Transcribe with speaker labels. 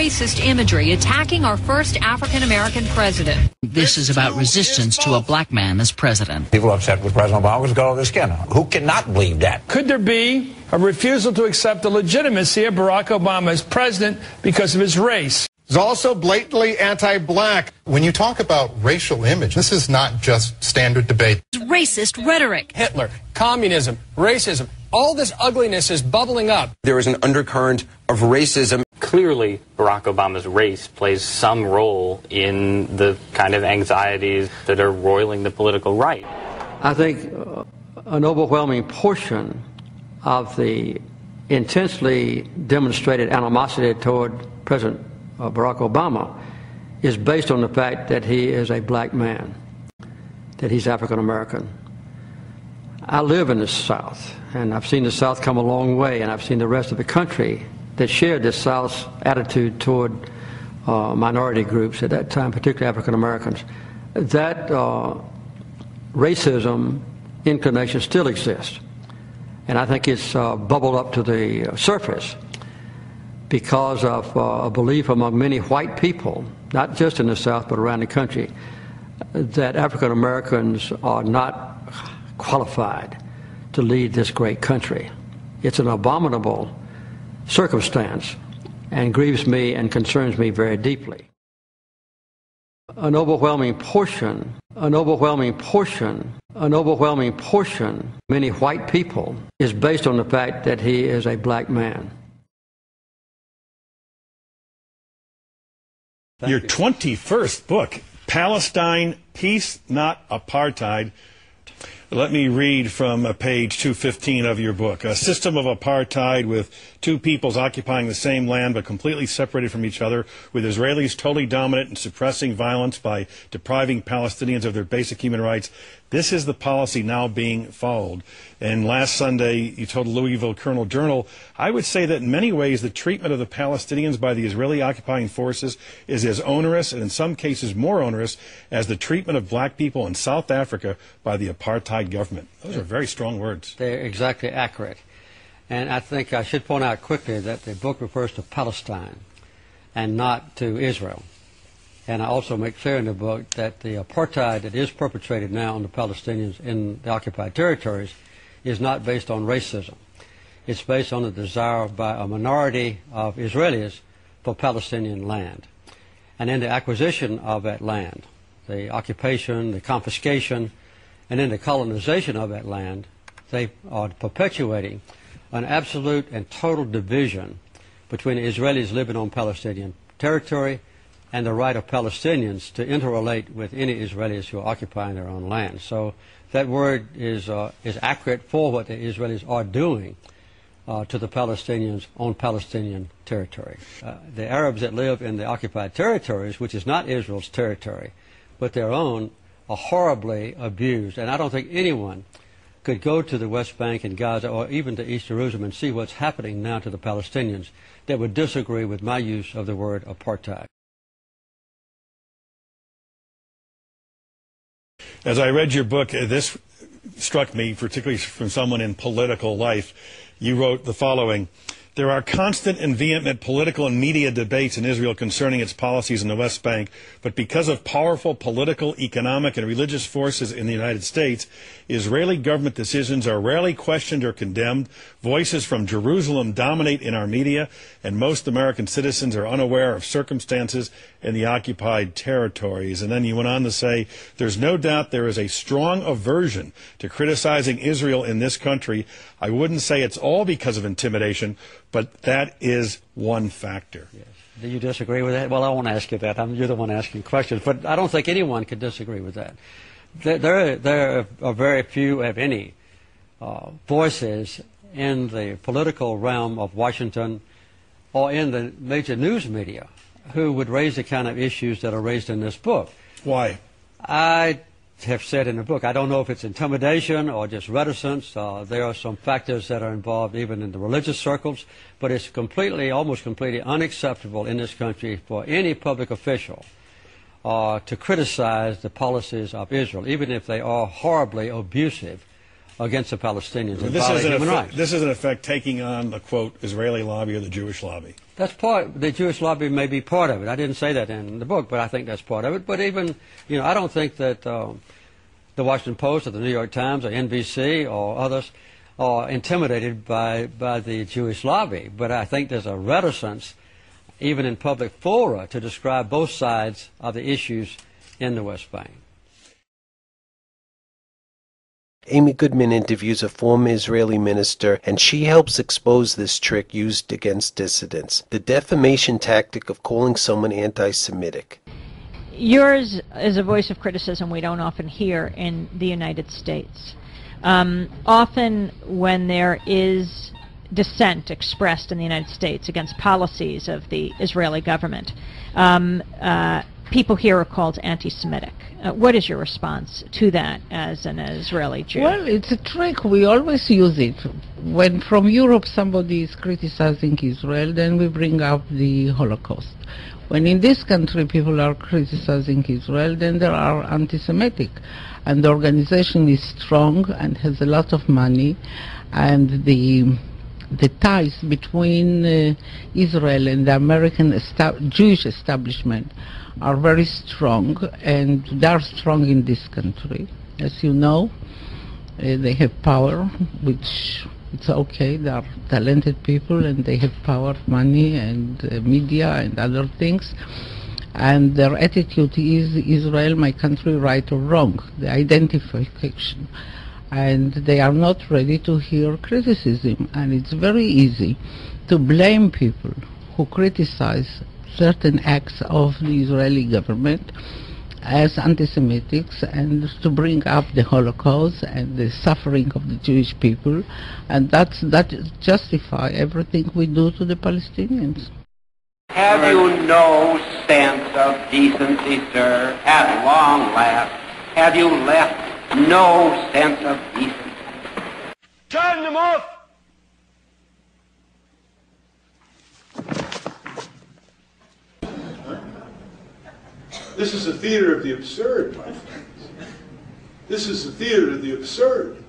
Speaker 1: racist imagery attacking our first African-American president.
Speaker 2: This is about resistance to a black man as president.
Speaker 3: People are upset with President Obama because of the color of their skin. Who cannot believe that?
Speaker 4: Could there be a refusal to accept the legitimacy of Barack Obama as president because of his race?
Speaker 5: He's also blatantly anti-black. When you talk about racial image, this is not just standard debate.
Speaker 1: Racist rhetoric.
Speaker 6: Hitler, communism, racism, all this ugliness is bubbling up.
Speaker 7: There is an undercurrent of racism.
Speaker 8: Clearly, Barack Obama's race plays some role in the kind of anxieties that are roiling the political right.
Speaker 9: I think an overwhelming portion of the intensely demonstrated animosity toward President Barack Obama is based on the fact that he is a black man, that he's African American. I live in the South, and I've seen the South come a long way, and I've seen the rest of the country that shared the South's attitude toward minority groups at that time, particularly African Americans. That racism inclination still exists, and I think it's bubbled up to the surface because of a belief among many white people, not just in the South but around the country, that African Americans are not qualified to lead this great country. It's an abominable circumstance and grieves me and concerns me very deeply. An overwhelming portion, many white people, is based on the fact that he is a black man.
Speaker 10: Your 21st book, Palestine, Peace, Not Apartheid. Let me read from page 215 of your book. A system of apartheid with two peoples occupying the same land but completely separated from each other, with Israelis totally dominant and suppressing violence by depriving Palestinians of their basic human rights. This is the policy now being followed. And last Sunday, you told the Louisville Journal, I would say that in many ways the treatment of the Palestinians by the Israeli occupying forces is as onerous, and in some cases more onerous, as the treatment of black people in South Africa by the apartheid government. Those are very strong words.
Speaker 9: They're exactly accurate. And I think I should point out quickly that the book refers to Palestine and not to Israel. And I also make clear in the book that the apartheid that is perpetrated now on the Palestinians in the occupied territories is not based on racism. It's based on the desire by a minority of Israelis for Palestinian land. And in the acquisition of that land, the occupation, the confiscation, and then the colonization of that land, they are perpetuating an absolute and total division between the Israelis living on Palestinian territory and the right of Palestinians to interrelate with any Israelis who are occupying their own land. So that word is accurate for what the Israelis are doing to the Palestinians on Palestinian territory. The Arabs that live in the occupied territories, which is not Israel's territory, but their own, are horribly abused. And I don't think anyone could go to the West Bank and Gaza or even to East Jerusalem and see what's happening now to the Palestinians that would disagree with my use of the word apartheid.
Speaker 10: As I read your book, this struck me, particularly from someone in political life. You wrote the following: there are constant and vehement political and media debates in Israel concerning its policies in the West Bank, but because of powerful political, economic, and religious forces in the United States, Israeli government decisions are rarely questioned or condemned. Voices from Jerusalem dominate in our media, and most American citizens are unaware of circumstances in the occupied territories. And then you went on to say, there's no doubt there is a strong aversion to criticizing Israel in this country. I wouldn't say it's all because of intimidation, but that is one factor.
Speaker 9: Yes. Do you disagree with that? Well, I won't ask you that. You're the one asking questions. But I don't think anyone could disagree with that. There are very few, if any, voices in the political realm of Washington or in the major news media who would raise the kind of issues that are raised in this book.
Speaker 10: Why?
Speaker 9: I have said in the book, I don't know if it's intimidation or just reticence. There are some factors that are involved even in the religious circles, but it's completely, almost completely unacceptable in this country for any public official to criticize the policies of Israel, even if they are horribly abusive against the Palestinians and violate human rights.
Speaker 10: This is in effect taking on the, quote, Israeli lobby or the Jewish lobby.
Speaker 9: That's part. The Jewish lobby may be part of it. I didn't say that in the book, but I think that's part of it. But even, I don't think that the Washington Post or the New York Times or NBC or others are intimidated by the Jewish lobby. But I think there's a reticence, even in public fora, to describe both sides of the issues in the West Bank.
Speaker 11: Amy Goodman interviews a former Israeli minister, and she helps expose this trick used against dissidents, the defamation tactic of calling someone anti-Semitic.
Speaker 12: Yours is a voice of criticism we don't often hear in the United States. Often when there is dissent expressed in the United States against policies of the Israeli government, people here are called anti-Semitic. What is your response to that as an Israeli Jew?
Speaker 13: Well, it's a trick. We always use it. When from Europe somebody is criticizing Israel, then we bring up the Holocaust. When in this country people are criticizing Israel, then there are anti-Semitic. And the organization is strong and has a lot of money, and the ties between Israel and the American Jewish establishment are very strong, and they are strong in this country. As you know, they have power, which it's okay. They are talented people, and they have power, money, and media, and other things. And their attitude is Israel, my country, right or wrong, the identification. And they are not ready to hear criticism. And it's very easy to blame people who criticize certain acts of the Israeli government as anti-Semitics, and to bring up the Holocaust and the suffering of the Jewish people, and that justify everything we do to the Palestinians.
Speaker 14: Have you no sense of decency, sir? At long last, have you left no sense of decency?
Speaker 15: Turn them off!
Speaker 16: This is a theater of the absurd, my friends. This is a theater of the absurd.